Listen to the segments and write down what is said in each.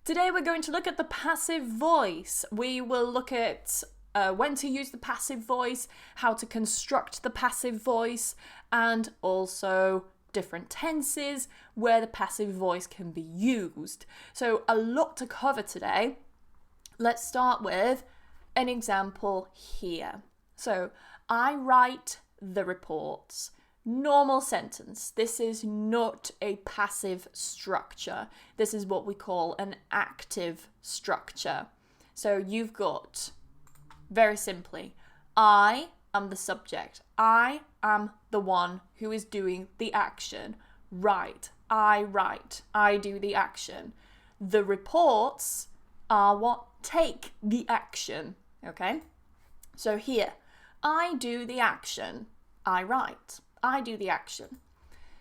Today we're going to look at the passive voice. We will look at when to use the passive voice, how to construct the passive voice, and also different tenses where the passive voice can be used. So a lot to cover today. Let's start with an example here. So I write the reports. Normal sentence. This is not a passive structure. This is what we call an active structure. So you've got, very simply, I am the subject. I am the one who is doing the action. Write. I write. I do the action. The reports are what take the action. Okay? So here, I do the action. I write. I do the action.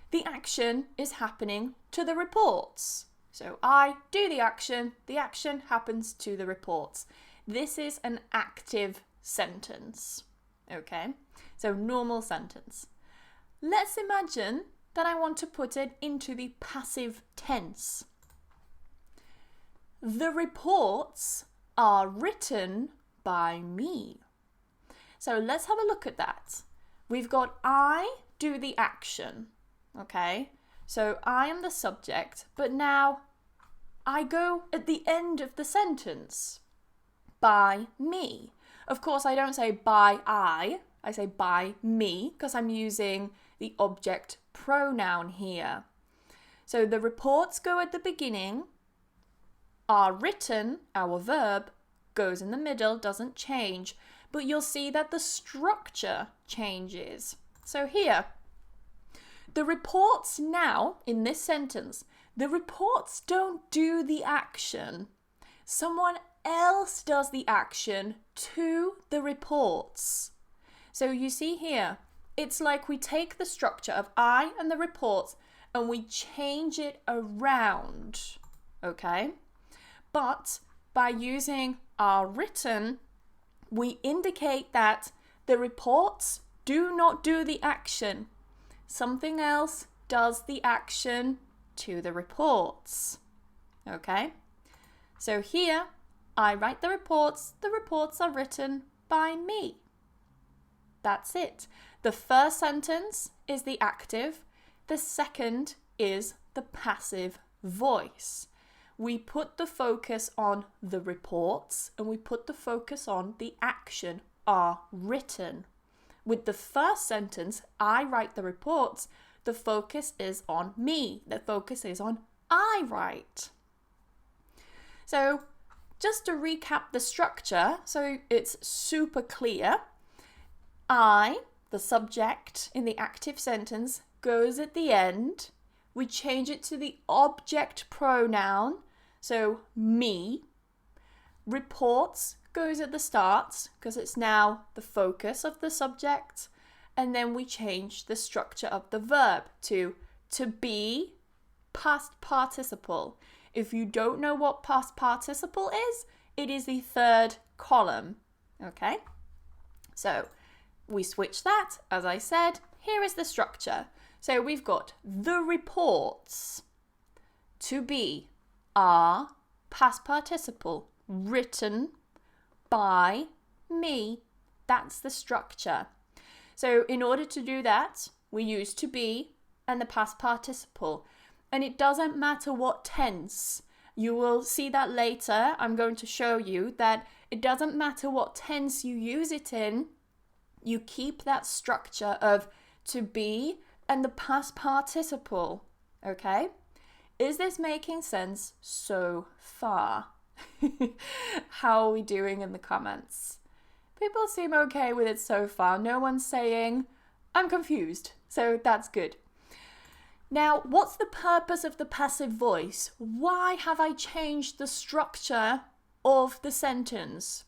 The action is happening to the reports. So I do the action happens to the reports. This is an active sentence. Okay, so normal sentence. Let's imagine that I want to put it into the passive tense. The reports are written by me. So let's have a look at that. We've got I do the action, okay? So I am the subject, but now I go at the end of the sentence. By me. Of course, I don't say by I say by me, because I'm using the object pronoun here. So the reports go at the beginning, are written, our verb, goes in the middle, doesn't change, but you'll see that the structure changes. So here, the reports now, in this sentence, the reports don't do the action. Someone else does the action to the reports. So you see here, it's like we take the structure of I and the reports and we change it around, okay? But by using are written, we indicate that the reports do not do the action. Something else does the action to the reports. Okay? So here, I write the reports are written by me. That's it. The first sentence is the active, the second is the passive voice. We put the focus on the reports and we put the focus on the action are written. With the first sentence, I write the reports, the focus is on me. The focus is on I write. So just to recap the structure, so it's super clear. I, the subject in the active sentence, goes at the end. We change it to the object pronoun. So me. Reports goes at the start because it's now the focus of the subject. And then we change the structure of the verb to be past participle. If you don't know what past participle is, it is the third column. Okay? So we switch that. As I said, here is the structure. So we've got the reports. To be are past participle written by me. That's the structure. So in order to do that, we use to be and the past participle. And it doesn't matter what tense. You will see that later. I'm going to show you that it doesn't matter what tense you use it in. You keep that structure of to be and the past participle. Okay? Is this making sense so far? How are we doing in the comments? People seem okay with it so far. No one's saying, I'm confused. So that's good. Now, what's the purpose of the passive voice? Why have I changed the structure of the sentence?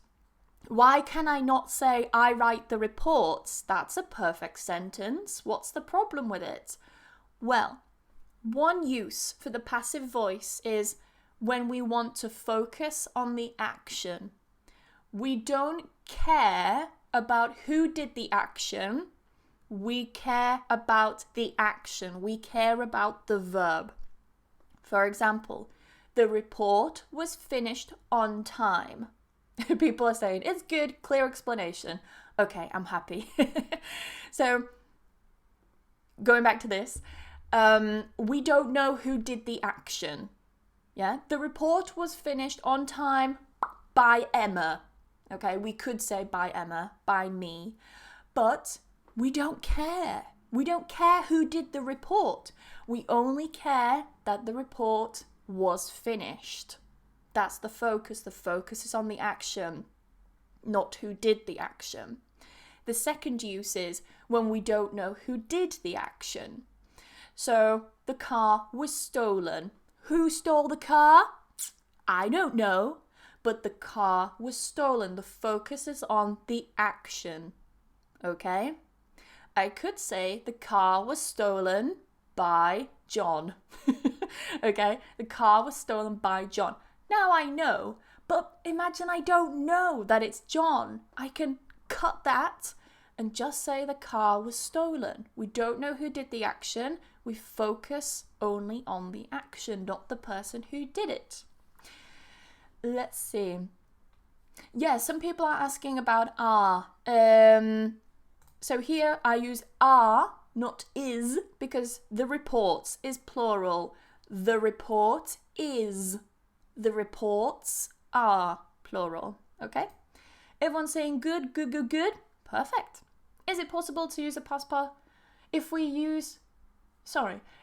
Why can I not say, I write the reports? That's a perfect sentence. What's the problem with it? Well, one use for the passive voice is when we want to focus on the action. We don't care about who did the action. We care about the action. We care about the verb. For example, The report was finished on time. People are saying, it's good, clear explanation. Okay, I'm happy. So, going back to this, we don't know who did the action. Yeah, the report was finished on time by Emma. Okay, we could say by Emma, by me, but we don't care. We don't care who did the report. We only care that the report was finished. That's the focus. The focus is on the action, not who did the action. The second use is when we don't know who did the action. So the car was stolen. Who stole the car? I don't know, but the car was stolen. The focus is on the action. Okay? I could say the car was stolen by John. Okay? The car was stolen by John. Now I know, but imagine I don't know that it's John. I can cut that and just say the car was stolen. We don't know who did the action. We focus only on the action, not the person who did it. Let's see. Yeah, some people are asking about are. So here I use are, not is, because the reports is plural. The report is. The reports are plural. Okay? Everyone's saying good, good, good, good. Perfect. Is it possible to use a past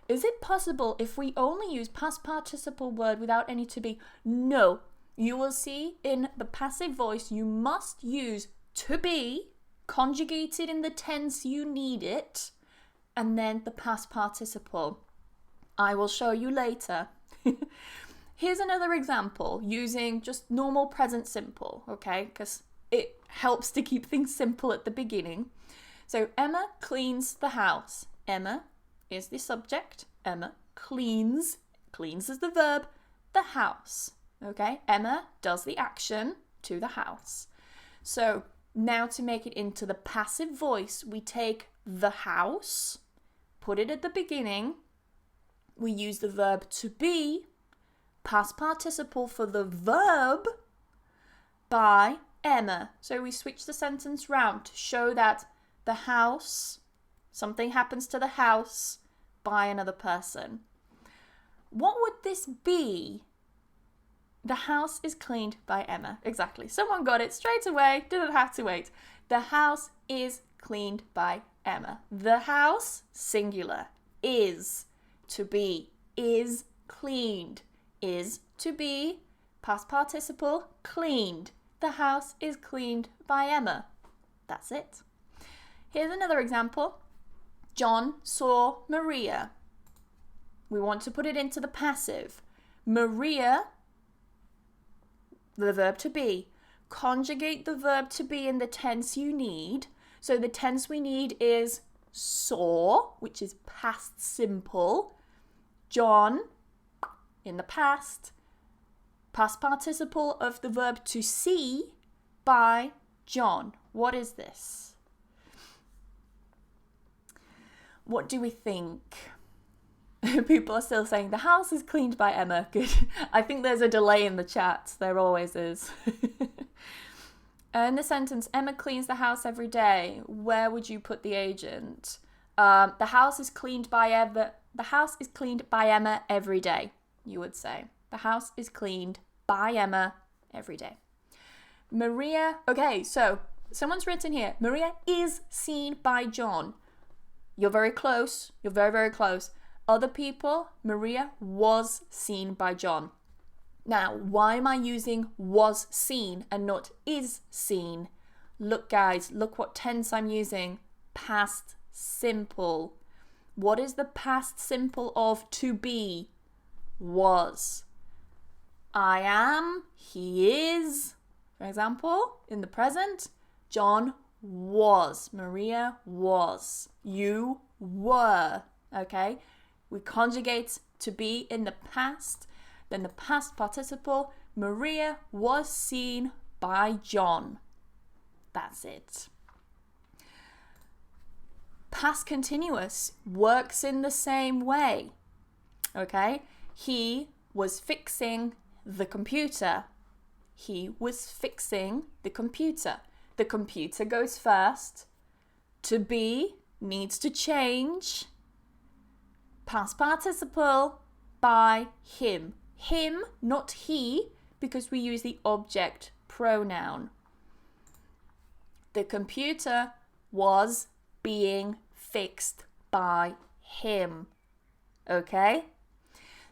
is it possible if we only use past participle word without any to be? No. You will see in the passive voice you must use to be conjugated in the tense you need it, and then the past participle. I will show you later. Here's another example using just normal present simple, okay? Because it helps to keep things simple at the beginning. So Emma cleans the house. Emma is the subject. Emma cleans is the verb, the house. Okay? Emma does the action to the house. So now to make it into the passive voice, we take the house, put it at the beginning. We use the verb to be, past participle for the verb, by Emma. So we switch the sentence round to show that the house, something happens to the house by another person. What would this be? The house is cleaned by Emma. Exactly. Someone got it straight away. Didn't have to wait. The house is cleaned by Emma. The house, singular, is to be, is cleaned, is to be, past participle, cleaned. The house is cleaned by Emma. That's it. Here's another example. John saw Maria. We want to put it into the passive. Maria, the verb to be. Conjugate the verb to be in the tense you need. So the tense we need is saw, which is past simple. John, in the past. Past participle of the verb to see by John. What is this? What do we think? People are still saying the house is cleaned by Emma. Good. I think there's a delay in the chat. There always is. In the sentence, Emma cleans the house every day. Where would you put the agent? The house is cleaned by Emma every day, you would say. The house is cleaned by Emma every day. Maria, okay, so someone's written here, Maria is seen by John. You're very close. You're very, very close. Other people, Maria was seen by John. Now, why am I using was seen and not is seen? Look, guys, look what tense I'm using. Past simple. What is the past simple of to be? Was. I am, he is. For example, in the present, John was. Maria was. You were. Okay? We conjugate to be in the past. Then the past participle, Maria was seen by John. That's it. Past continuous works in the same way. Okay? He was fixing the computer. He was fixing the computer. The computer goes first. To be needs to change. Past participle by him. Him, not he, because we use the object pronoun. The computer was being fixed by him. Okay?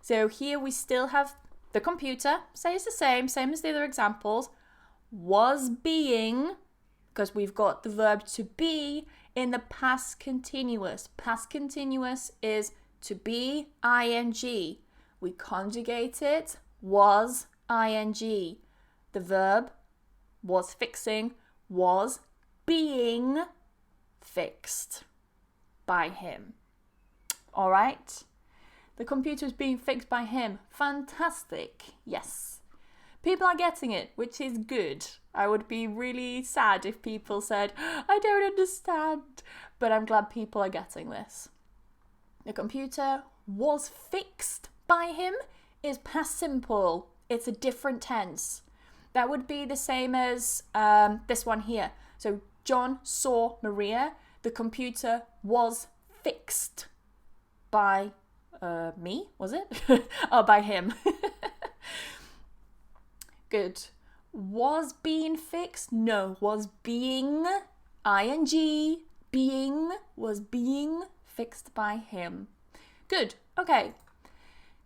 So here we still have the computer, stays the same as the other examples, was being, because we've got the verb to be in the past continuous. Past continuous is to be ing. We conjugate it, was ing. The verb was fixing, was being fixed by him. All right? The computer is being fixed by him. Fantastic. Yes. People are getting it, which is good. I would be really sad if people said, I don't understand. But I'm glad people are getting this. The computer was fixed by him is past simple. It's a different tense. That would be the same as this one here. So John saw Maria. The computer was fixed by me, was it? Oh, by him. Good. Was being fixed? No. Was being, ing, being, was being fixed by him. Good. Okay.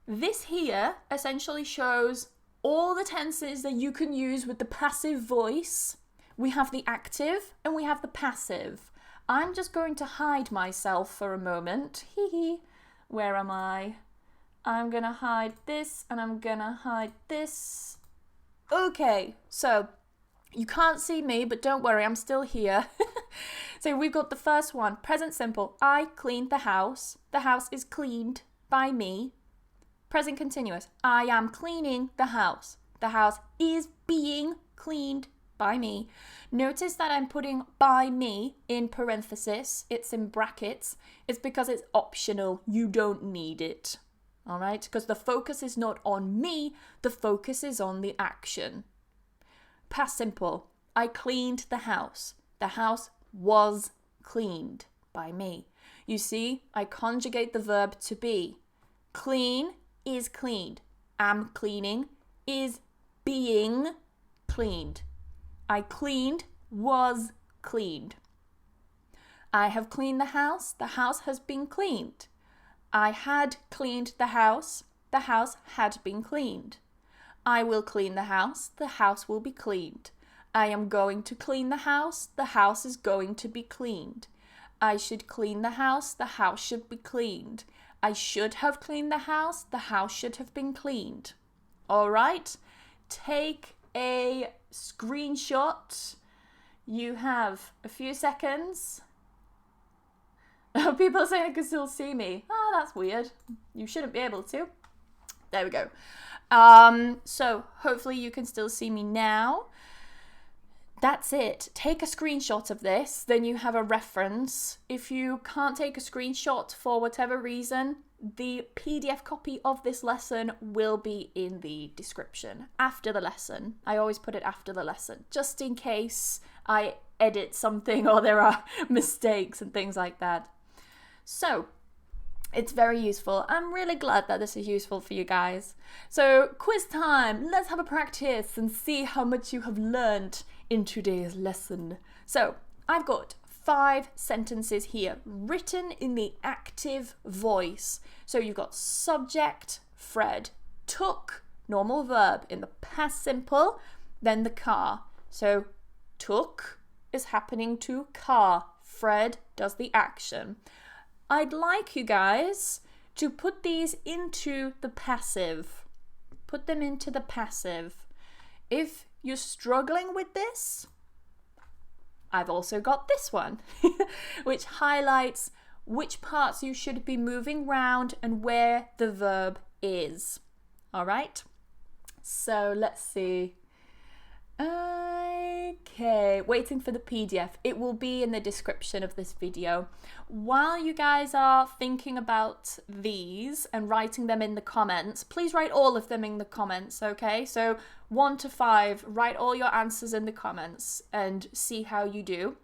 This here essentially shows all the tenses that you can use with the passive voice. We have the active and we have the passive. I'm just going to hide myself for a moment. Hee hee. Where am I? I'm going to hide this and I'm going to hide this. Okay, so you can't see me, but don't worry, I'm still here. So we've got the first one, present simple. I cleaned the house. The house is cleaned by me. Present continuous. I am cleaning the house. The house is being cleaned by me. Notice that I'm putting by me in parenthesis. It's in brackets. It's because it's optional. You don't need it. All right? Because the focus is not on me. The focus is on the action. Past simple. I cleaned the house. The house was cleaned by me. You see, I conjugate the verb to be. Clean is cleaned. Am cleaning is being cleaned. I cleaned was cleaned. I have cleaned the house. The house has been cleaned. I had cleaned the house. The house had been cleaned. I will clean the house. The house will be cleaned. I am going to clean the house. The house is going to be cleaned. I should clean the house. The house should be cleaned. I should have cleaned the house. The house should have been cleaned. All right? Take a screenshot. You have a few seconds. People are saying they can still see me. Oh, that's weird. You shouldn't be able to. There we go. So hopefully you can still see me now. That's it. Take a screenshot of this, then you have a reference. If you can't take a screenshot for whatever reason, the PDF copy of this lesson will be in the description after the lesson. I always put it after the lesson, just in case I edit something or there are mistakes and things like that. So, it's very useful. I'm really glad that this is useful for you guys. So, quiz time. Let's have a practice and see how much you have learned in today's lesson. So, I've got 5 sentences here written in the active voice. So, you've got subject, Fred took, normal verb in the past simple, then the car. So, took is happening to car. Fred does the action. I'd like you guys to put these into the passive. Put them into the passive. If you're struggling with this, I've also got this one, which highlights which parts you should be moving round and where the verb is. All right? So let's see. Okay, waiting for the PDF. It will be in the description of this video. While you guys are thinking about these and writing them in the comments, please write all of them in the comments, okay? So 1 to 5, write all your answers in the comments and see how you do.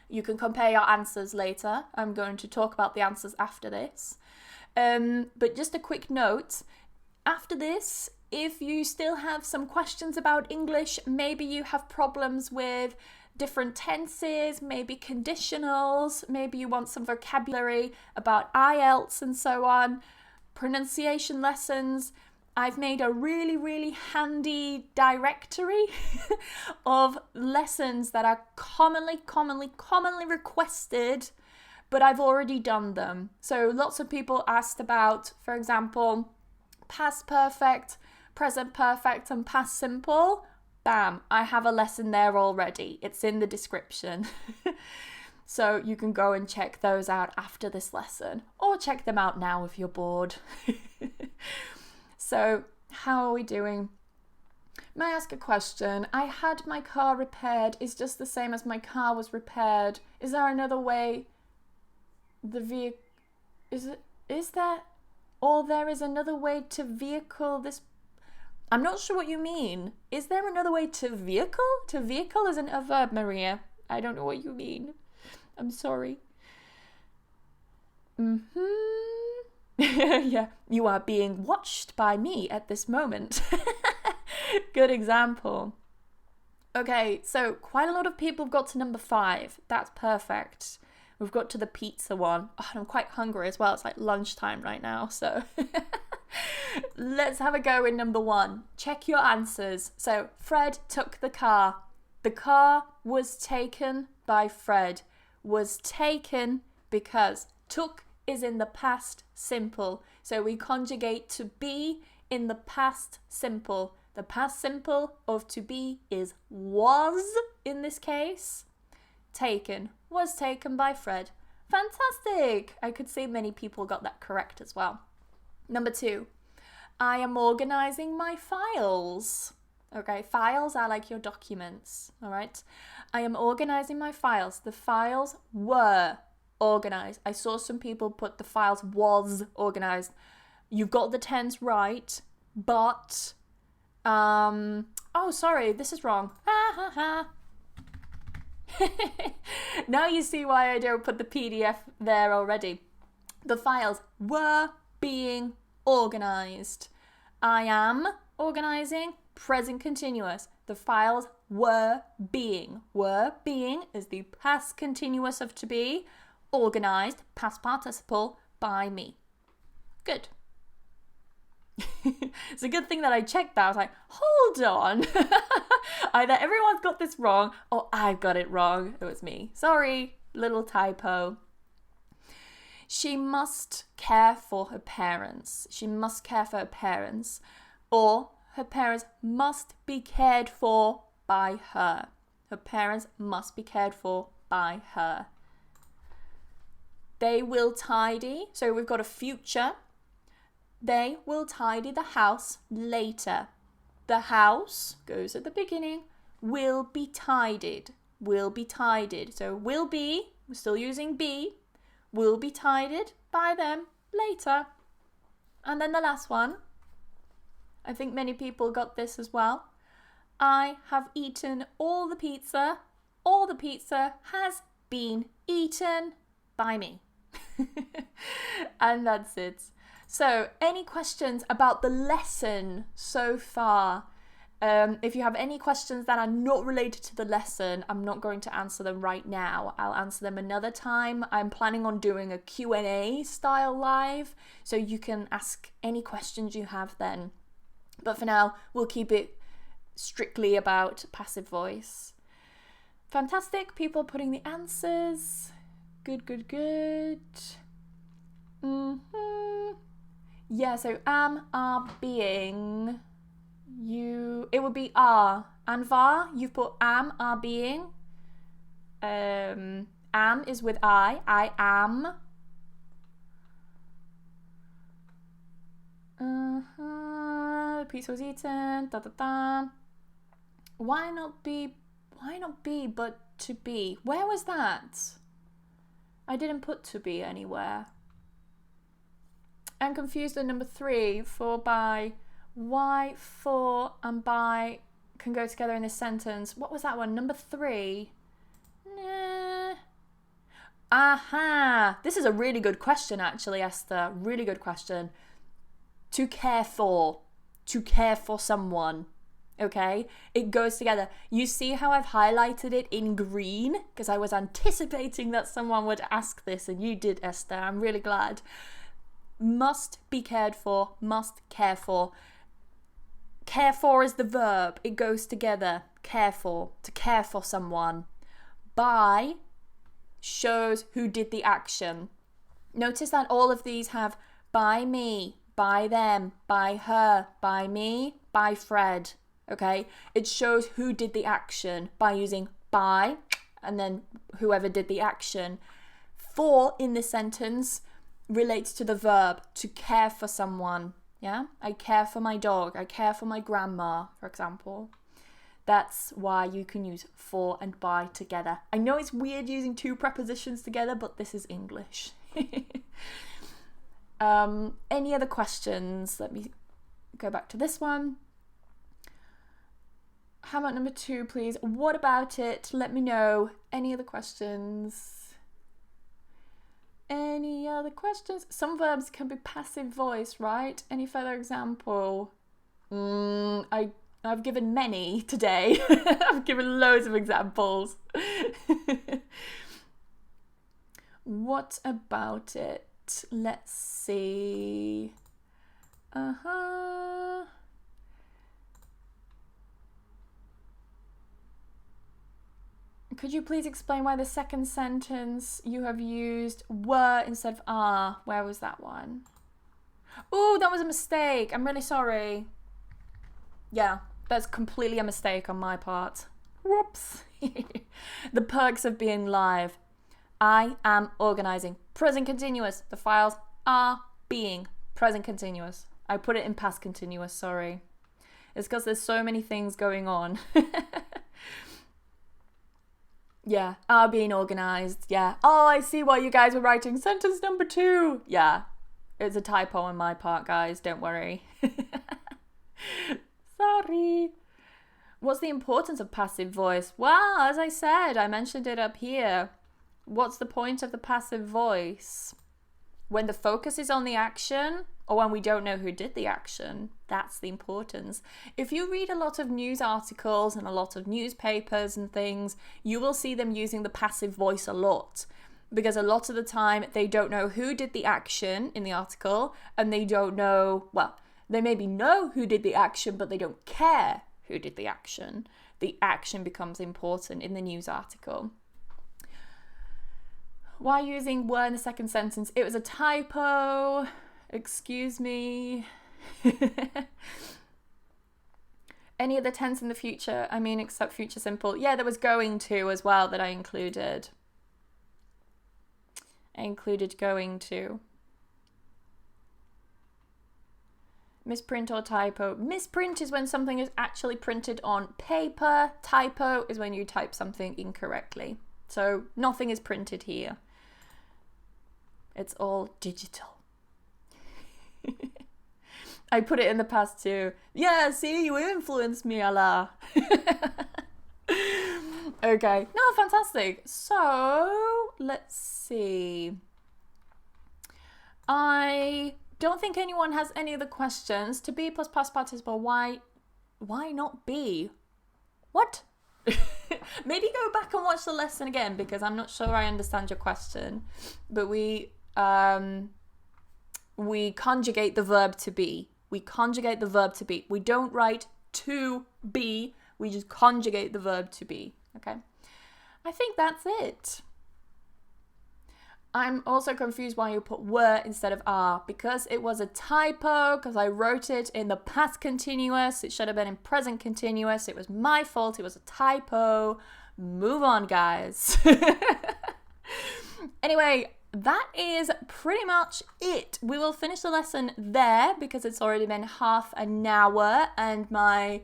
You can compare your answers later. I'm going to talk about the answers after this. But just a quick note, after this, if you still have some questions about English, maybe you have problems with different tenses, maybe conditionals, maybe you want some vocabulary about IELTS and so on, pronunciation lessons, I've made a really handy directory of lessons that are commonly requested, but I've already done them. So lots of people asked about, for example, past perfect, present perfect and past simple. Bam, I have a lesson there already. It's in the description. So you can go and check those out after this lesson, or check them out now if you're bored. So how are we doing? May I ask a question? I had my car repaired. Is just the same as my car was repaired. Is there another way the vehicle... Is there... Or there is another way to vehicle this... I'm not sure what you mean. Is there another way to vehicle? To vehicle isn't a verb, Maria. I don't know what you mean. I'm sorry. Yeah, you are being watched by me at this moment. Good example. Okay, so quite a lot of people have got to number 5. That's perfect. We've got to the pizza one. Oh, I'm quite hungry as well. It's like lunchtime right now, so... Let's have a go in number 1. Check your answers. So, Fred took the car. The car was taken by Fred. Was taken because took is in the past simple. So we conjugate to be in the past simple. The past simple of to be is was in this case. Taken. Was taken by Fred. Fantastic! I could see many people got that correct as well. Number 2. I am organizing my files. Okay, files are like your documents, all right? I am organizing my files. The files were organized. I saw some people put the files was organized. You've got the tense right, but... oh, sorry, this is wrong. Ha ha ha. Now you see why I don't put the PDF there already. The files were being organized. I am organizing, present continuous. The files were being. Were being is the past continuous of to be, organized, past participle, by me. Good. It's a good thing that I checked that. I was like, hold on. Either everyone's got this wrong or I've got it wrong. It was me. Sorry, little typo. She must care for her parents. She must care for her parents. Or her parents must be cared for by her. Her parents must be cared for by her. They will tidy. So we've got a future. They will tidy the house later. The house goes at the beginning. Will be tidied. Will be tidied. So will be, we're still using be. Will be tidied by them later. And then the last one. I think many people got this as well. I have eaten all the pizza. All the pizza has been eaten by me. And that's it. So, any questions about the lesson so far? If you have any questions that are not related to the lesson, I'm not going to answer them right now. I'll answer them another time. I'm planning on doing a Q&A style live, so you can ask any questions you have then. But for now, we'll keep it strictly about passive voice. Fantastic. People putting the answers. Good, good, good. Yeah, so am, are, being. It would be are. And var, you've put am, are, being. Am is with I am. The pizza was eaten, da da da. Why not be, but to be? Where was that? I didn't put to be anywhere. I'm confused at number 3, for, by. Why, for, and by can go together in this sentence. What was that one? Number 3? Nah. Aha! This is a really good question, actually, Esther. Really good question. To care for. To care for someone. Okay? It goes together. You see how I've highlighted it in green? Because I was anticipating that someone would ask this, and you did, Esther. I'm really glad. Must be cared for. Must care for. Care for is the verb. It goes together. Care for. To care for someone. By shows who did the action. Notice that all of these have by me, by them, by her, by me, by Fred. Okay? It shows who did the action by using by and then whoever did the action. For in this sentence relates to the verb to care for someone. Yeah? I care for my dog. I care for my grandma, for example. That's why you can use for and by together. I know it's weird using 2 prepositions together, but this is English. Any other questions? Let me go back to this one. How about number 2, please? What about it? Let me know. Any other questions? Any other questions? Some verbs can be passive voice, right? Any further example? I've given many today. I've given loads of examples. What about it? Let's see. Could you please explain why the second sentence you have used were instead of are? Where was that one? Oh, that was a mistake. I'm really sorry. Yeah, that's completely a mistake on my part. Whoops. The perks of being live. I am organizing. Present continuous. The files are being. Present continuous. I put it in past continuous, sorry. It's because there's so many things going on. Yeah, are being organized. Yeah. Oh, I see why you guys were writing sentence number 2. Yeah, it's a typo on my part, guys. Don't worry. Sorry. What's the importance of passive voice? Well, as I said, I mentioned it up here. What's the point of the passive voice? When the focus is on the action or when we don't know who did the action, that's the importance. If you read a lot of news articles and a lot of newspapers and things, you will see them using the passive voice a lot. Because a lot of the time they don't know who did the action in the article and they don't know, well, they maybe know who did the action, but they don't care who did the action. The action becomes important in the news article. Why using were in the second sentence? It was a typo. Excuse me. Any other tense in the future? I mean, except future simple. Yeah, there was going to as well that I included. I included going to. Misprint or typo. Misprint is when something is actually printed on paper. Typo is when you type something incorrectly. So nothing is printed here. It's all digital. I put it in the past too. Yeah, see, you influenced me, Allah. Okay. No, fantastic. So, let's see. I don't think anyone has any other questions. To be plus past participle, why not be? What? Maybe go back and watch the lesson again because I'm not sure I understand your question. But we conjugate the verb to be. We conjugate the verb to be. We don't write to be. We just conjugate the verb to be. Okay? I think that's it. I'm also confused why you put were instead of are, because it was a typo, because I wrote it in the past continuous. It should have been in present continuous. It was my fault. It was a typo. Move on, guys. Anyway, that is pretty much it. We will finish the lesson there because it's already been half an hour and my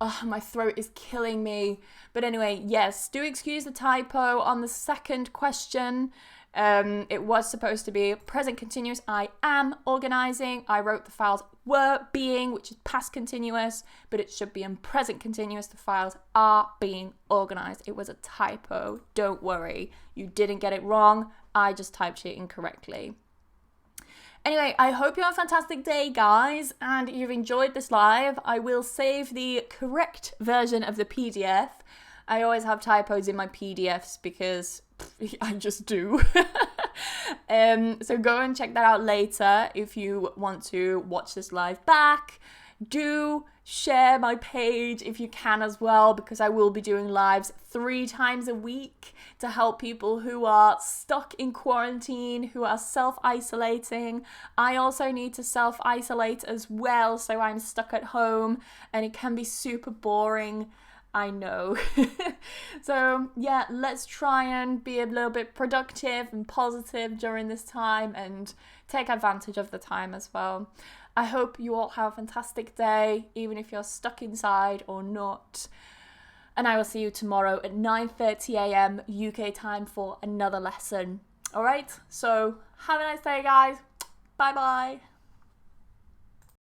Oh, my throat is killing me. But anyway, yes, do excuse the typo on the second question. It was supposed to be present continuous. I am organising. I wrote the files were being, which is past continuous, but it should be in present continuous. The files are being organised. It was a typo. Don't worry. You didn't get it wrong. I just typed it incorrectly. Anyway, I hope you have a fantastic day, guys, and you've enjoyed this live. I will save the correct version of the PDF. I always have typos in my PDFs because I just do. So go and check that out later if you want to watch this live back. Do share my page if you can as well, because I will be doing lives 3 times a week to help people who are stuck in quarantine, who are self-isolating. I also need to self-isolate as well, so I'm stuck at home and it can be super boring. I know. So yeah, let's try and be a little bit productive and positive during this time and take advantage of the time as well. I hope you all have a fantastic day, even if you're stuck inside or not. And I will see you tomorrow at 9:30 a.m. UK time for another lesson. All right, so have a nice day, guys. Bye-bye.